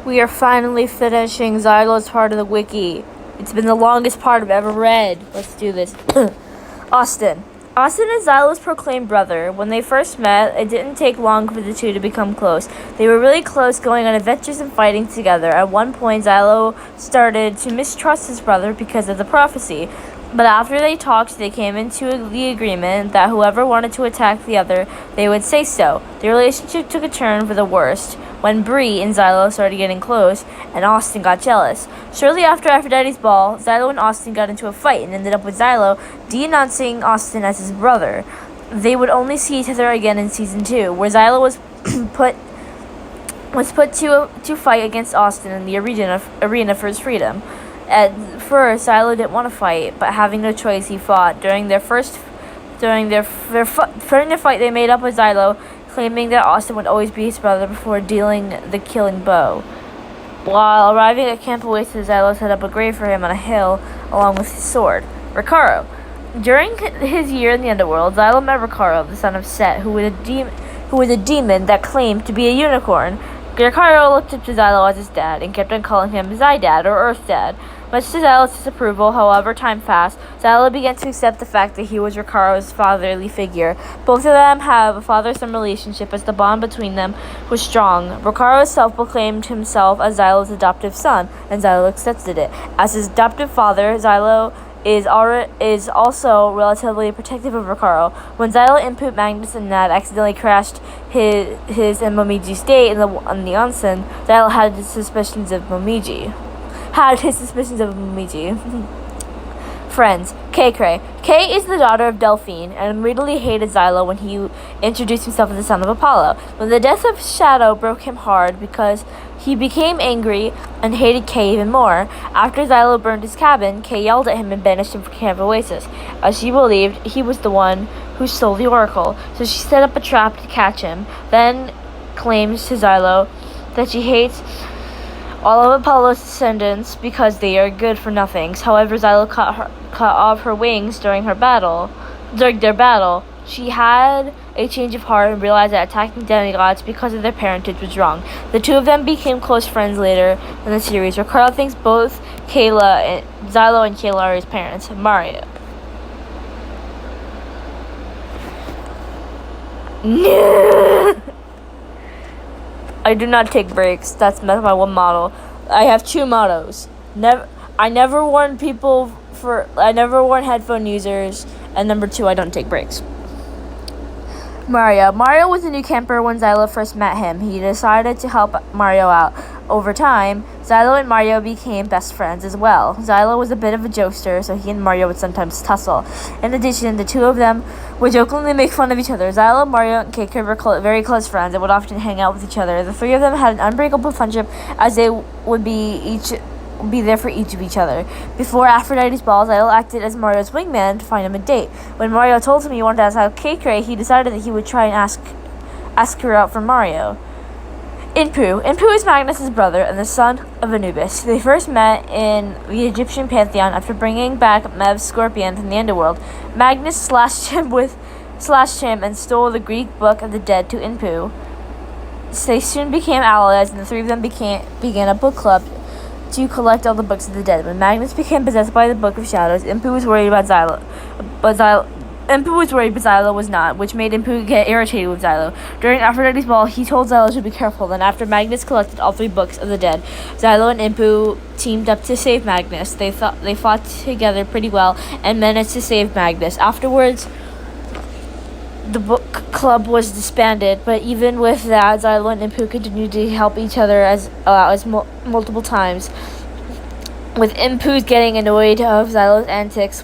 We are finally finishing Xylo's part of the wiki. It's been the longest part I've ever read. Let's do this. Austin. Austin is Xylo's proclaimed brother. When they first met, it didn't take long for the two to become close. They were really close, going on adventures and fighting together. At one point, Xylo started to mistrust his brother because of the prophecy. But after they talked, they came into the agreement that whoever wanted to attack the other, they would say so. The relationship took a turn for the worst when Bree and Xylo started getting close, and Austin got jealous. Shortly after Aphrodite's ball, Xylo and Austin got into a fight and ended up with Xylo denouncing Austin as his brother. They would only see each other again in season 2, where Xylo was put to fight against Austin in the arena for his freedom. At first, Xylo didn't want to fight, but having no choice, he fought. During their fight, they made up with Xylo, claiming that Austin would always be his brother before dealing the killing blow. While arriving at Camp Oasis, Xylo set up a grave for him on a hill, along with his sword. Ricaro. During his year in the underworld, Xylo met Ricaro, the son of Set, who was a demon that claimed to be a unicorn. Ricaro looked up to Xylo as his dad and kept on calling him Xydad or Earth Dad. Much to Xylo's disapproval, however, time passed, Xylo began to accept the fact that he was Ricaro's fatherly figure. Both of them have a father-son relationship as the bond between them was strong. Ricaro self-proclaimed himself as Xylo's adoptive son, and Xylo accepted it. As his adoptive father, Xylo is also relatively protective of Ricaro. When Xylo, Input, Magnus, and Nat accidentally crashed his and Momiji's date in the onsen, Xylo had his suspicions of Momiji. Friends. Kay is the daughter of Delphine and immediately hated Xylo when he introduced himself as the son of Apollo. When the death of Shadow broke him hard because he became angry and hated Kay even more. After Xylo burned his cabin, Kay yelled at him and banished him from Camp Oasis, as she believed he was the one who stole the oracle. So she set up a trap to catch him, then claims to Xylo that she hates all of Apollo's descendants because they are good for nothings. However, Xylo cut off her wings during their battle. She had a change of heart and realized that attacking demigods because of their parentage was wrong. The two of them became close friends later in the series. Ricardo thinks both Xylo and Kayla are his parents. Mario. I do not take breaks. That's my one motto. I have 2 mottos. I never warn headphone users, and number 2, I don't take breaks. Mario was a new camper when Xylo first met him. He decided to help Mario out. Over time, Xylo and Mario became best friends as well. Xylo was a bit of a jokester, so he and Mario would sometimes tussle. In addition, the two of them would jokingly make fun of each other. Xylo, Mario, and Kay were very close friends and would often hang out with each other. The 3 of them had an unbreakable friendship as they would be there for each of each other. Before Aphrodite's ball, Xylo acted as Mario's wingman to find him a date. When Mario told him he wanted to ask out Kay, he decided that he would try and ask her out for Mario. Inpu is Magnus' brother and the son of Anubis. They first met in the Egyptian pantheon after bringing back Mev's scorpion from the underworld. Magnus slashed him and stole the Greek book of the dead to Inpu. They soon became allies, and the 3 of them began a book club to collect all the books of the dead. When Magnus became possessed by the Book of Shadows, Inpu was worried about Xylo, but Xylo was not, which made Inpu get irritated with Xylo. During Aphrodite's ball, he told Xylo to be careful. Then, after Magnus collected all 3 books of the dead, Xylo and Inpu teamed up to save Magnus. They fought together pretty well and managed to save Magnus. Afterwards, the book club was disbanded, but even with that, Xylo and Inpu continued to help each other as multiple times, with Inpu getting annoyed of Xylo's antics.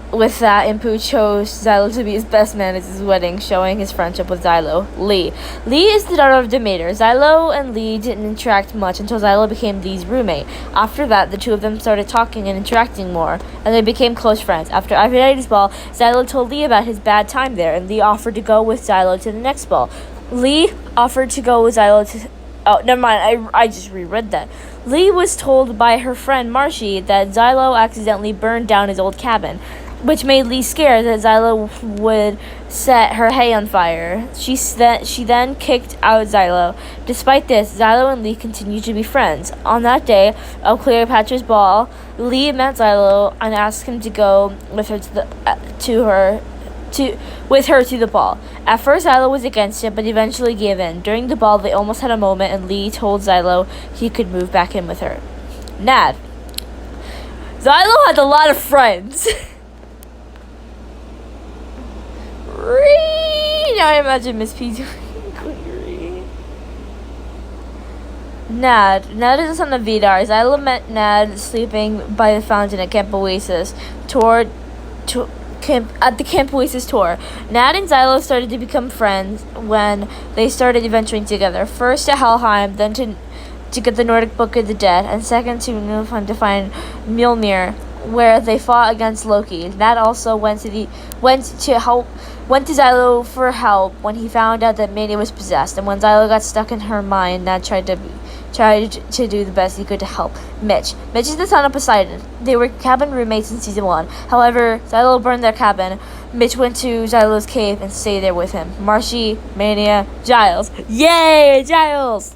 With that, Inpu chose Xylo to be his best man at his wedding, showing his friendship with Xylo. Lee is the daughter of Demeter. Xylo and Lee didn't interact much until Xylo became Lee's roommate. After that, the two of them started talking and interacting more, and they became close friends. After Aphrodite's ball, Xylo told Lee about his bad time there, and Lee offered to go with Xylo to the next ball. Lee offered to go with Xylo to... Oh, never mind, I just reread that. Lee was told by her friend Marcy that Xylo accidentally burned down his old cabin. which made Lee scared that Xylo would set her hay on fire. She then kicked out Xylo. Despite this, Xylo and Lee continued to be friends. On that day of Cleopatra's ball, Lee met Xylo and asked him to go with her to the ball. At first, Xylo was against it, but eventually gave in. During the ball, they almost had a moment, and Lee told Xylo he could move back in with her. Nad. Xylo had a lot of friends. Now I imagine Miss P doing query. Nad is the son of Vidar. Xylo met Nad sleeping by the fountain at Camp Oasis at the Camp Oasis tour. Nad and Xylo started to become friends when they started adventuring together. First to Helheim, then to get the Nordic Book of the Dead, and second to Nilfheim to find Mjolnir, where they fought against Loki. Nad also went to Xylo for help when he found out that Mania was possessed, and when Xylo got stuck in her mind, Nad tried to do the best he could to help Mitch. Mitch is the son of Poseidon. They were cabin roommates in season 1. However, Xylo burned their cabin. Mitch went to Xylo's cave and stayed there with him. Marshy, Mania, Giles. Yay, Giles!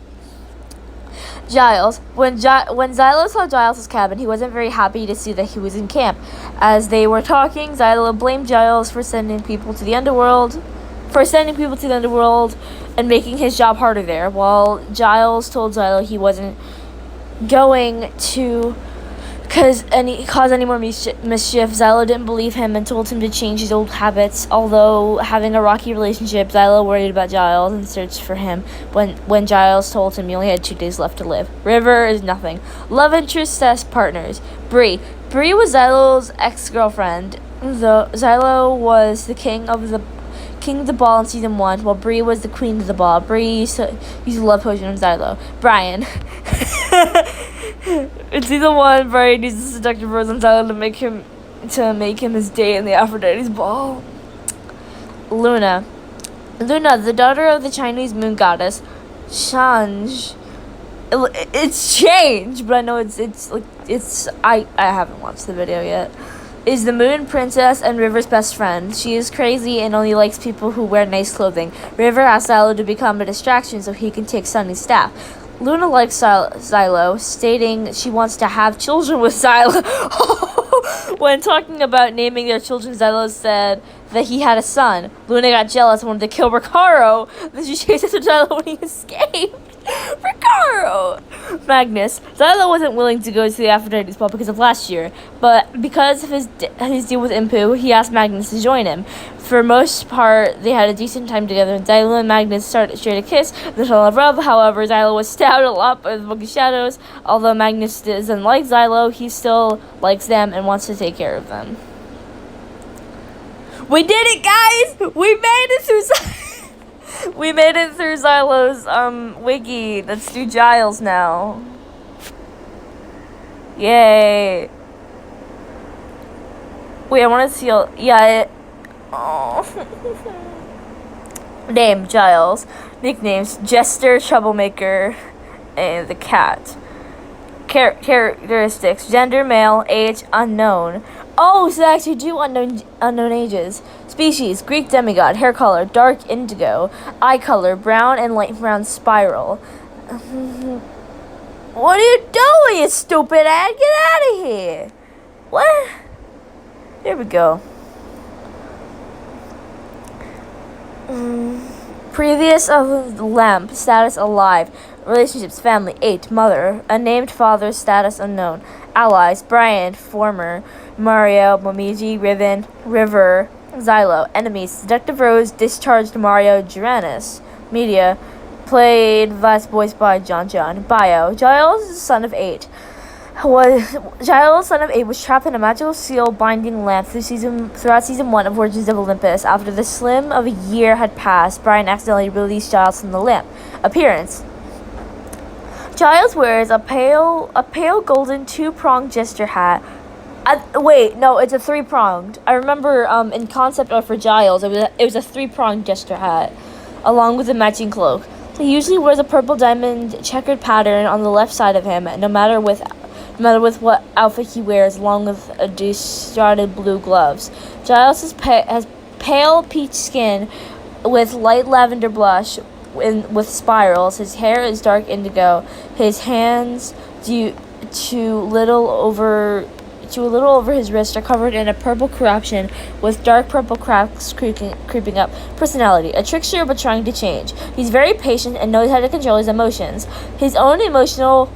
When Xylo saw Giles' cabin, he wasn't very happy to see that he was in camp. As they were talking, Xylo blamed Giles for sending people to the underworld, and making his job harder there, while Giles told Xylo he wasn't going to cause any more mischief. Xylo didn't believe him and told him to change his old habits. Although having a rocky relationship, Xylo worried about Giles and searched for him when Giles told him he only had 2 days left to live. River is nothing. Love interests as partners. Bree was Xylo's ex-girlfriend. Xylo was the king of the ball in season 1, while Bree was the queen of the ball. Bree used to love potion of Xylo. Brian. In season 1, Brian used the seductive rose on Xylo to make him his date in the Aphrodite's ball. Luna, the daughter of the Chinese moon goddess, Change. It's Change, but I know it's I haven't watched the video yet. Is the moon princess and River's best friend. She is crazy and only likes people who wear nice clothing. River asks Xylo to become a distraction so he can take Sunny's staff. Luna likes Xylo, stating she wants to have children with Xylo. When talking about naming their children, Xylo said that he had a son. Luna got jealous and wanted to kill Ricaro. Then she chased after Xylo when he escaped. Ricaro! Magnus. Xylo wasn't willing to go to the Aphrodite's ball because of last year, but because of his deal with Impu, he asked Magnus to join him. For most part, they had a decent time together, and Xylo and Magnus started to kiss. They fell in love. However, Xylo was stabbed a lot by the Book of Shadows. Although Magnus doesn't like Xylo, he still likes them and wants to take care of them. We did it, guys! We made it through Xylo's wiki. Let's do Giles now. Yay. Wait, I want to see all... Yeah, Name, Giles. Nicknames, Jester, Troublemaker, and the Cat. Characteristics, gender, male, age, unknown. Oh, so they actually do unknown ages. Species, Greek demigod, hair color, dark indigo, eye color, brown and light brown spiral. What are you doing, you stupid ass? Get out of here. What? There we go. Previous of lamp, status alive. Relationships, family, 8, mother, unnamed father, status unknown. Allies, Brian, former, Mario, Momiji, Riven, River, Xylo. Enemies, Seductive Rose, discharged Mario, Uranus. Media, played voiced by John. Bio, Giles, son of 8. Giles, son of 8, was trapped in a magical seal binding lamp throughout season 1 of Origins of Olympus. After the slim of a year had passed, Brian accidentally released Giles from the lamp. Appearance. Giles wears a pale golden 2-pronged jester hat. Wait, no, it's a 3-pronged. I remember in concept art for Giles, it was a 3-pronged jester hat, along with a matching cloak. He usually wears a purple diamond checkered pattern on the left side of him, no matter matter with what outfit he wears, along with a distorted blue gloves. Giles has pale peach skin with light lavender blush with spirals. His hair is dark indigo. His hands, to a little over his wrist, are covered in a purple corruption with dark purple cracks creeping up. Personality: a trickster but trying to change. He's very patient and knows how to control his emotions. His own emotional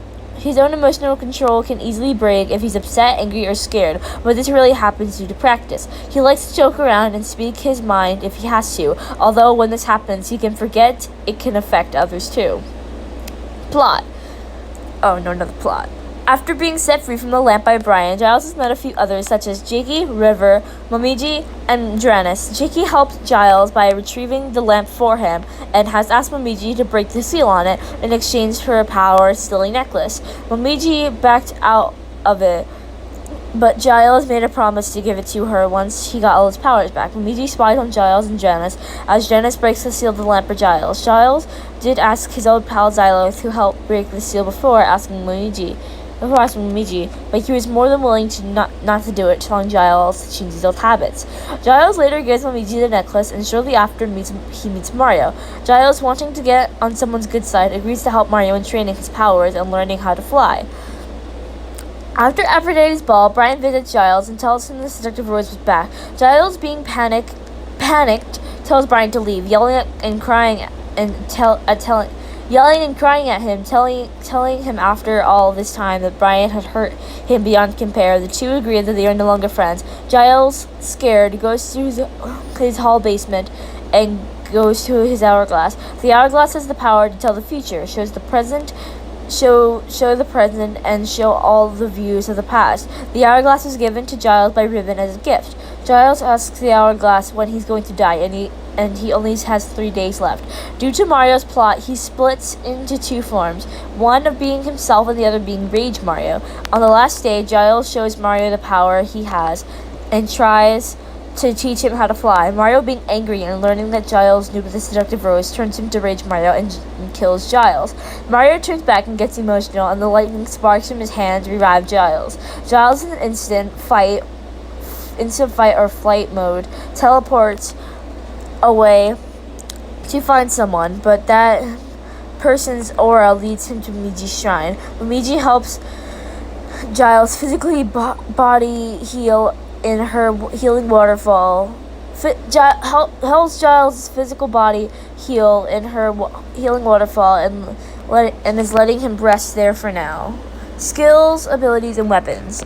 control can easily break if he's upset, angry, or scared, but this really happens due to practice. He likes to joke around and speak his mind if he has to, although when this happens, he can forget it can affect others too. Plot. Oh, no, not the plot. After being set free from the lamp by Brian, Giles has met a few others such as Jakey, River, Momiji, and Dranis. Jakey helped Giles by retrieving the lamp for him and has asked Momiji to break the seal on it in exchange for a power-stealing necklace. Momiji backed out of it, but Giles made a promise to give it to her once he got all his powers back. Momiji spied on Giles and Janice as Janice breaks the seal of the lamp for Giles. Giles did ask his old pal Xylo to help break the seal before asking Momiji, but he was more than willing to not to do it, telling Giles to change his old habits. Giles later gives Momiji the necklace, and shortly after he meets Mario. Giles, wanting to get on someone's good side, agrees to help Mario in training his powers and learning how to fly. After Aphrodite's ball, Brian visits Giles and tells him the seductive rose was back. Giles, being panicked, tells Brian to leave, yelling and crying at him, telling him after all this time that Brian had hurt him beyond compare. The two agree that they are no longer friends. Giles, scared, goes to his hall basement and goes to his hourglass. The hourglass has the power to tell the future, shows the present, show the present, and show all the views of the past. The hourglass was given to Giles by Riven as a gift. Giles asks the hourglass when he's going to die, and he only has 3 days left. Due to Mario's plot, he splits into two forms, one of being himself and the other being Rage Mario. On the last day, Giles shows Mario the power he has and tries to teach him how to fly. Mario, being angry and learning that Giles knew the seductive rose, turns him to Rage Mario and kills Giles. Mario turns back and gets emotional, and the lightning sparks from his hands revive Giles. Giles, in an instant fight or flight mode, teleports away to find someone, but that person's aura leads him to Momiji's shrine. Momiji helps Giles physically body heal in her healing waterfall. Helps Giles' physical body heal in her healing waterfall and is letting him rest there for now. Skills, abilities, and weapons.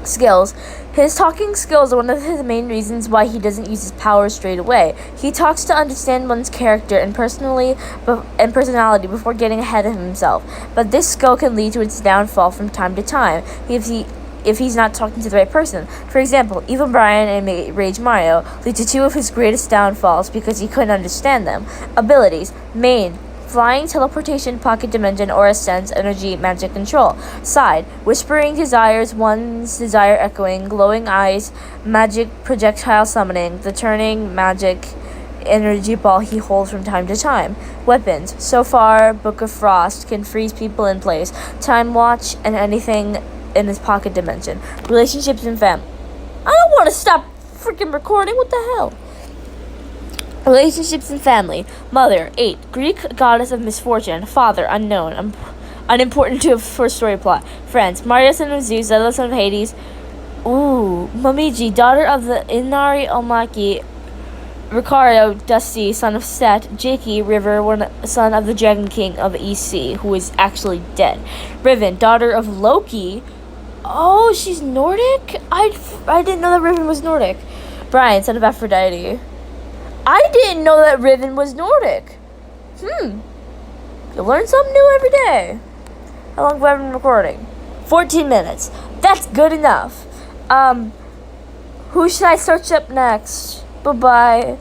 Skills. His talking skills are one of the main reasons why he doesn't use his powers straight away. He talks to understand one's character and personality before getting ahead of himself, but this skill can lead to its downfall from time to time if he's not talking to the right person. For example, even Brian and Rage Mario lead to two of his greatest downfalls because he couldn't understand them. Abilities. Main. Flying, teleportation, pocket dimension, aura sense, energy, magic control. Side. Whispering desires, one's desire echoing, glowing eyes, magic projectile summoning, the turning magic energy ball he holds from time to time. Weapons. So far, Book of Frost can freeze people in place. Time watch and anything in his pocket dimension. Relationships and family. I don't want to stop freaking recording. What the hell? Relationships and family. Mother, 8. Greek goddess of misfortune. Father, unknown. Unimportant for story plot. Friends. Mario, son of Zeus. Zelda, son of Hades. Momiji, daughter of the Inari Omaki. Ricardo, Dusty, son of Set. Jakey, River, son of the Dragon King of East Sea, who is actually dead. Riven, daughter of Loki. Oh, she's Nordic? I didn't know that Riven was Nordic. Brian, son of Aphrodite. I didn't know that Riven was Nordic. You learn something new every day. How long have I been recording? 14 minutes. That's good enough. Who should I search up next? Bye-bye.